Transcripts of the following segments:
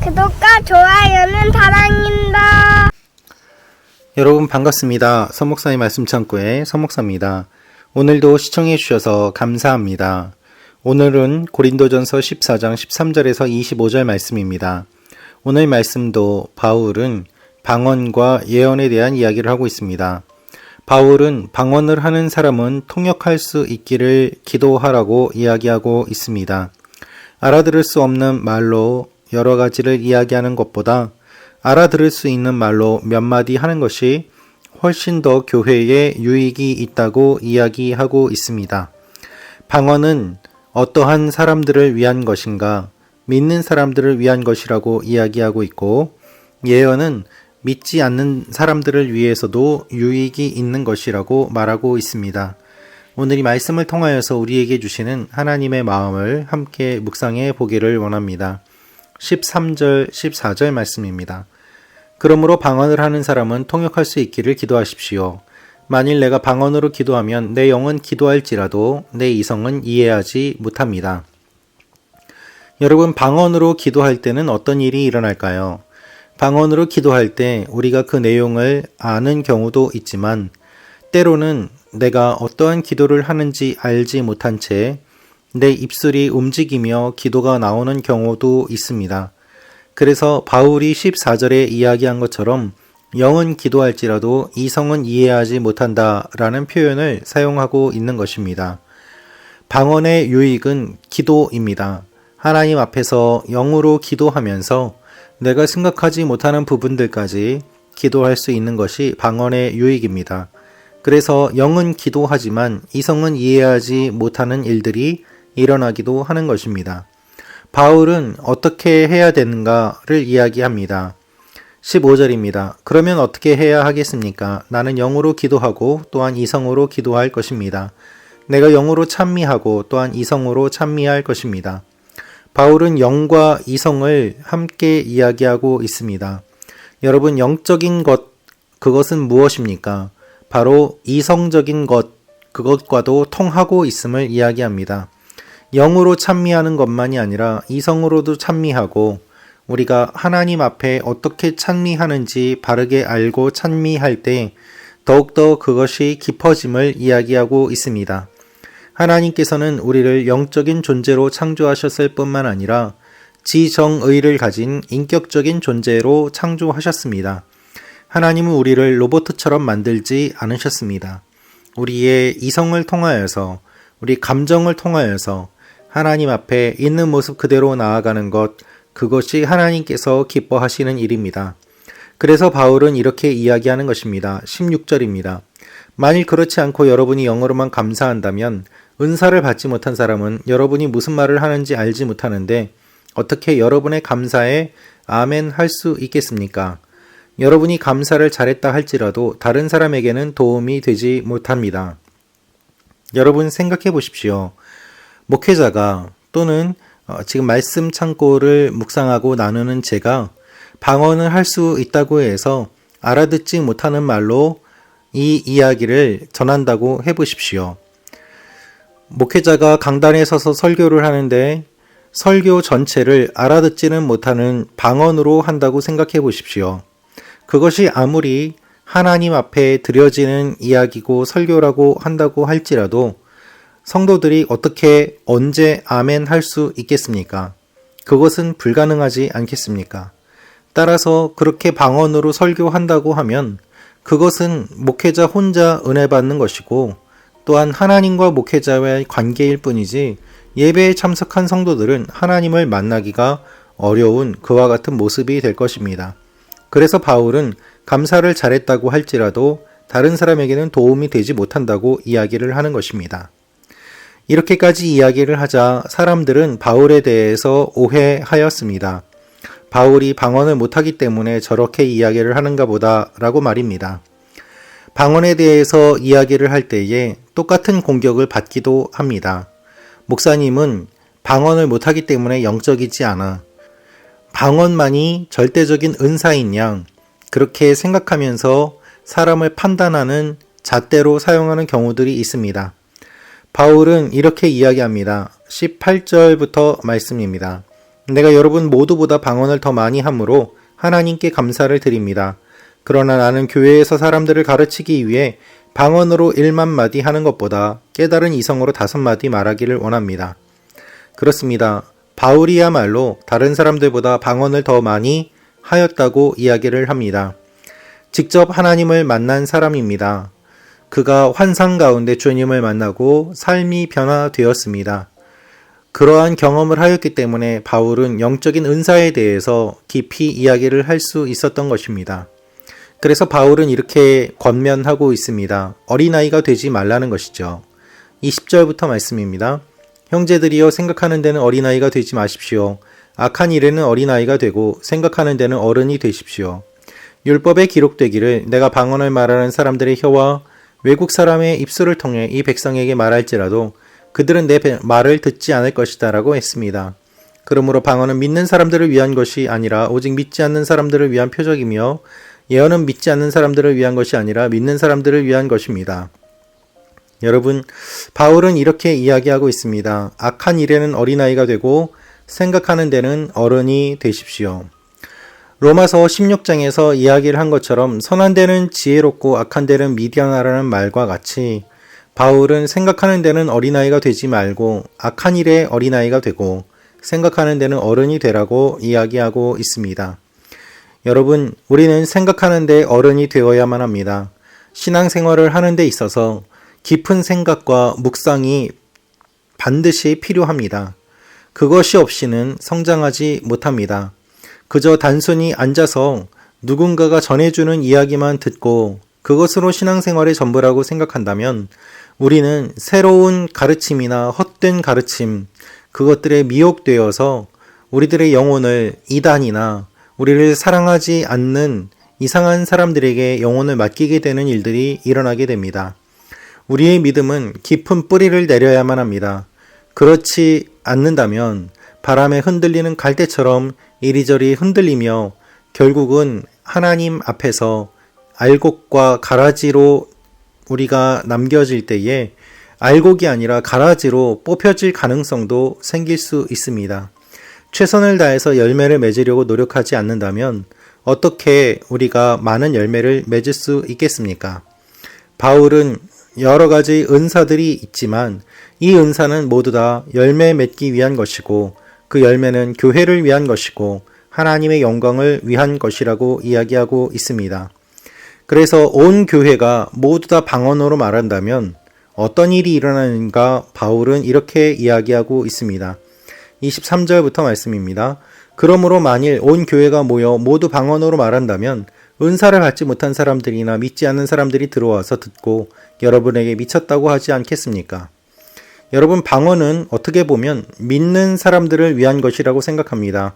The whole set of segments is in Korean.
구독과 좋아요는 사랑입니다. 여러분 반갑습니다. 서목사의 말씀 창고의 서목사입니다. 오늘도 시청해 주셔서 감사합니다. 오늘은 고린도전서 14장 13절에서 25절 말씀입니다. 오늘 말씀도 바울은 방언과 예언에 대한 이야기를 하고 있습니다. 바울은 방언을 하는 사람은 통역할 수 있기를 기도하라고 이야기하고 있습니다. 알아들을 수 없는 말로 여러 가지를 이야기하는 것보다 알아들을 수 있는 말로 몇 마디 하는 것이 훨씬 더 교회에 유익이 있다고 이야기하고 있습니다. 방언은 어떠한 사람들을 위한 것인가? 믿는 사람들을 위한 것이라고 이야기하고 있고, 예언은 믿지 않는 사람들을 위해서도 유익이 있는 것이라고 말하고 있습니다. 오늘 이 말씀을 통하여서 우리에게 주시는 하나님의 마음을 함께 묵상해 보기를 원합니다. 13절, 14절 말씀입니다. 그러므로 방언을 하는 사람은 통역할 수 있기를 기도하십시오. 만일 내가 방언으로 기도하면 내 영은 기도할지라도 내 이성은 이해하지 못합니다. 여러분, 방언으로 기도할 때는 어떤 일이 일어날까요? 방언으로 기도할 때 우리가 그 내용을 아는 경우도 있지만 때로는 내가 어떠한 기도를 하는지 알지 못한 채 내 입술이 움직이며 기도가 나오는 경우도 있습니다. 그래서 바울이 14절에 이야기한 것처럼 영은 기도할지라도 이성은 이해하지 못한다 라는 표현을 사용하고 있는 것입니다. 방언의 유익은 기도입니다. 하나님 앞에서 영으로 기도하면서 내가 생각하지 못하는 부분들까지 기도할 수 있는 것이 방언의 유익입니다. 그래서 영은 기도하지만 이성은 이해하지 못하는 일들이 일어나기도 하는 것입니다. 바울은 어떻게 해야 되는가를 이야기합니다. 15절입니다. 그러면 어떻게 해야 하겠습니까? 나는 영으로 기도하고 또한 이성으로 기도할 것입니다. 내가 영으로 찬미하고 또한 이성으로 찬미할 것입니다. 바울은 영과 이성을 함께 이야기하고 있습니다. 여러분, 영적인 것, 그것은 무엇입니까? 바로 이성적인 것, 그것과도 통하고 있음을 이야기합니다. 영으로 찬미하는 것만이 아니라 이성으로도 찬미하고 우리가 하나님 앞에 어떻게 찬미하는지 바르게 알고 찬미할 때 더욱더 그것이 깊어짐을 이야기하고 있습니다. 하나님께서는 우리를 영적인 존재로 창조하셨을 뿐만 아니라 지정의를 가진 인격적인 존재로 창조하셨습니다. 하나님은 우리를 로봇처럼 만들지 않으셨습니다. 우리의 이성을 통하여서, 우리 감정을 통하여서 하나님 앞에 있는 모습 그대로 나아가는 것, 그것이 하나님께서 기뻐하시는 일입니다. 그래서 바울은 이렇게 이야기하는 것입니다. 16절입니다. 만일 그렇지 않고 여러분이 영어로만 감사한다면 은사를 받지 못한 사람은 여러분이 무슨 말을 하는지 알지 못하는데 어떻게 여러분의 감사에 아멘 할 수 있겠습니까? 여러분이 감사를 잘했다 할지라도 다른 사람에게는 도움이 되지 못합니다. 여러분 생각해 보십시오. 목회자가 또는 지금 말씀 창고를 묵상하고 나누는 제가 방언을 할 수 있다고 해서 알아듣지 못하는 말로 이 이야기를 전한다고 해보십시오. 목회자가 강단에 서서 설교를 하는데 설교 전체를 알아듣지는 못하는 방언으로 한다고 생각해 보십시오. 그것이 아무리 하나님 앞에 드려지는 이야기고 설교라고 한다고 할지라도 성도들이 어떻게 언제 아멘 할 수 있겠습니까? 그것은 불가능하지 않겠습니까? 따라서 그렇게 방언으로 설교한다고 하면 그것은 목회자 혼자 은혜 받는 것이고 또한 하나님과 목회자와의 관계일 뿐이지 예배에 참석한 성도들은 하나님을 만나기가 어려운 그와 같은 모습이 될 것입니다. 그래서 바울은 감사를 잘했다고 할지라도 다른 사람에게는 도움이 되지 못한다고 이야기를 하는 것입니다. 이렇게까지 이야기를 하자 사람들은 바울에 대해서 오해하였습니다. 바울이 방언을 못하기 때문에 저렇게 이야기를 하는가 보다 라고 말입니다. 방언에 대해서 이야기를 할 때에 똑같은 공격을 받기도 합니다. 목사님은 방언을 못하기 때문에 영적이지 않아. 방언만이 절대적인 은사인 양, 그렇게 생각하면서 사람을 판단하는 잣대로 사용하는 경우들이 있습니다. 바울은 이렇게 이야기합니다. 18절부터 말씀입니다. 내가 여러분 모두보다 방언을 더 많이 함으로 하나님께 감사를 드립니다. 그러나 나는 교회에서 사람들을 가르치기 위해 방언으로 1만 마디 하는 것보다 깨달은 이성으로 5마디 말하기를 원합니다. 그렇습니다. 바울이야말로 다른 사람들보다 방언을 더 많이 하였다고 이야기를 합니다. 직접 하나님을 만난 사람입니다. 그가 환상 가운데 주님을 만나고 삶이 변화되었습니다. 그러한 경험을 하였기 때문에 바울은 영적인 은사에 대해서 깊이 이야기를 할 수 있었던 것입니다. 그래서 바울은 이렇게 권면하고 있습니다. 어린아이가 되지 말라는 것이죠. 20절부터 말씀입니다. 형제들이여 생각하는 데는 어린아이가 되지 마십시오. 악한 일에는 어린아이가 되고 생각하는 데는 어른이 되십시오. 율법에 기록되기를 내가 방언을 말하는 사람들의 혀와 외국 사람의 입술을 통해 이 백성에게 말할지라도 그들은 내 말을 듣지 않을 것이다 라고 했습니다. 그러므로 방언은 믿는 사람들을 위한 것이 아니라 오직 믿지 않는 사람들을 위한 표적이며 예언은 믿지 않는 사람들을 위한 것이 아니라 믿는 사람들을 위한 것입니다. 여러분, 바울은 이렇게 이야기하고 있습니다. 악한 일에는 어린아이가 되고 생각하는 데는 어른이 되십시오. 로마서 16장에서 이야기를 한 것처럼 선한 데는 지혜롭고 악한 데는 미련하라는 말과 같이 바울은 생각하는 데는 어린아이가 되지 말고 악한 일에 어린아이가 되고 생각하는 데는 어른이 되라고 이야기하고 있습니다. 여러분, 우리는 생각하는 데 어른이 되어야만 합니다. 신앙생활을 하는 데 있어서 깊은 생각과 묵상이 반드시 필요합니다. 그것이 없이는 성장하지 못합니다. 그저 단순히 앉아서 누군가가 전해주는 이야기만 듣고 그것으로 신앙생활의 전부라고 생각한다면 우리는 새로운 가르침이나 헛된 가르침, 그것들에 미혹되어서 우리들의 영혼을 이단이나 우리를 사랑하지 않는 이상한 사람들에게 영혼을 맡기게 되는 일들이 일어나게 됩니다. 우리의 믿음은 깊은 뿌리를 내려야만 합니다. 그렇지 않는다면 바람에 흔들리는 갈대처럼 이리저리 흔들리며 결국은 하나님 앞에서 알곡과 가라지로 우리가 남겨질 때에 알곡이 아니라 가라지로 뽑혀질 가능성도 생길 수 있습니다. 최선을 다해서 열매를 맺으려고 노력하지 않는다면 어떻게 우리가 많은 열매를 맺을 수 있겠습니까? 바울은 여러 가지 은사들이 있지만 이 은사는 모두 다 열매 맺기 위한 것이고 그 열매는 교회를 위한 것이고 하나님의 영광을 위한 것이라고 이야기하고 있습니다. 그래서 온 교회가 모두 다 방언으로 말한다면 어떤 일이 일어나는가 바울은 이렇게 이야기하고 있습니다. 23절부터 말씀입니다. 그러므로 만일 온 교회가 모여 모두 방언으로 말한다면 은사를 받지 못한 사람들이나 믿지 않는 사람들이 들어와서 듣고 여러분에게 미쳤다고 하지 않겠습니까? 여러분, 방언은 어떻게 보면 믿는 사람들을 위한 것이라고 생각합니다.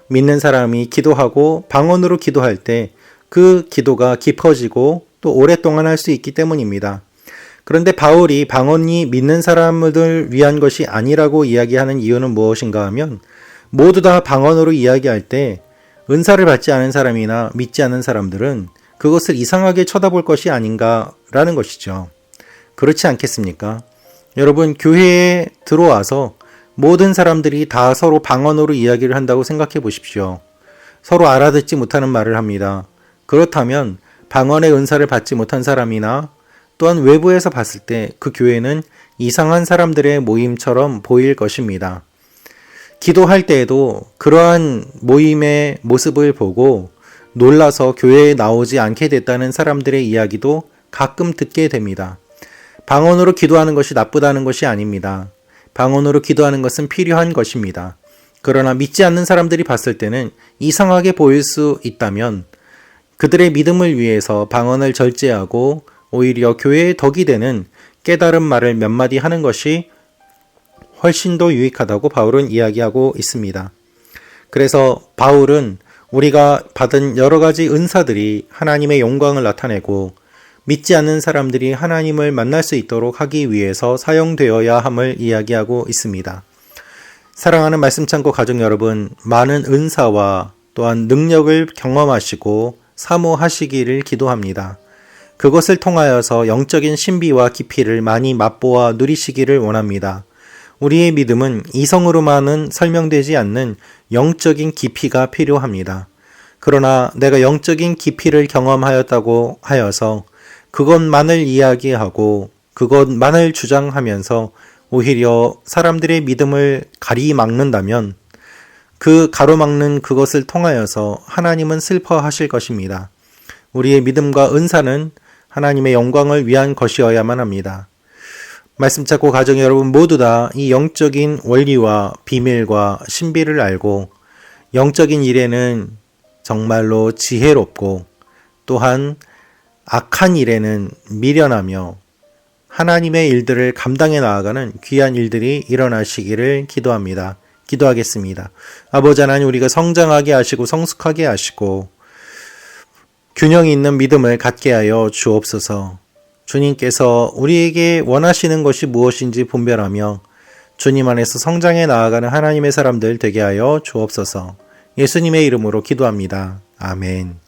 믿는 사람이 기도하고 방언으로 기도할 때 그 기도가 깊어지고 또 오랫동안 할 수 있기 때문입니다. 그런데 바울이 방언이 믿는 사람을 위한 것이 아니라고 이야기하는 이유는 무엇인가 하면 모두 다 방언으로 이야기할 때 은사를 받지 않은 사람이나 믿지 않는 사람들은 그것을 이상하게 쳐다볼 것이 아닌가라는 것이죠. 그렇지 않겠습니까? 여러분, 교회에 들어와서 모든 사람들이 다 서로 방언으로 이야기를 한다고 생각해 보십시오. 서로 알아듣지 못하는 말을 합니다. 그렇다면 방언의 은사를 받지 못한 사람이나 또한 외부에서 봤을 때 그 교회는 이상한 사람들의 모임처럼 보일 것입니다. 기도할 때에도 그러한 모임의 모습을 보고 놀라서 교회에 나오지 않게 됐다는 사람들의 이야기도 가끔 듣게 됩니다. 방언으로 기도하는 것이 나쁘다는 것이 아닙니다. 방언으로 기도하는 것은 필요한 것입니다. 그러나 믿지 않는 사람들이 봤을 때는 이상하게 보일 수 있다면 그들의 믿음을 위해서 방언을 절제하고 오히려 교회의 덕이 되는 깨달은 말을 몇 마디 하는 것이 훨씬 더 유익하다고 바울은 이야기하고 있습니다. 그래서 바울은 우리가 받은 여러 가지 은사들이 하나님의 영광을 나타내고 믿지 않는 사람들이 하나님을 만날 수 있도록 하기 위해서 사용되어야 함을 이야기하고 있습니다. 사랑하는 말씀창고 가족 여러분, 많은 은사와 또한 능력을 경험하시고 사모하시기를 기도합니다. 그것을 통하여서 영적인 신비와 깊이를 많이 맛보아 누리시기를 원합니다. 우리의 믿음은 이성으로만은 설명되지 않는 영적인 깊이가 필요합니다. 그러나 내가 영적인 깊이를 경험하였다고 하여서 그것만을 이야기하고 그것만을 주장하면서 오히려 사람들의 믿음을 가리막는다면 그 가로막는 그것을 통하여서 하나님은 슬퍼하실 것입니다. 우리의 믿음과 은사는 하나님의 영광을 위한 것이어야만 합니다. 말씀 찾고 가정 여러분 모두 다 이 영적인 원리와 비밀과 신비를 알고 영적인 일에는 정말로 지혜롭고 또한 악한 일에는 미련하며 하나님의 일들을 감당해 나아가는 귀한 일들이 일어나시기를 기도합니다. 기도하겠습니다. 아버지 하나님, 우리가 성장하게 하시고 성숙하게 하시고 균형 있는 믿음을 갖게 하여 주옵소서. 주님께서 우리에게 원하시는 것이 무엇인지 분별하며 주님 안에서 성장해 나아가는 하나님의 사람들 되게 하여 주옵소서. 예수님의 이름으로 기도합니다. 아멘.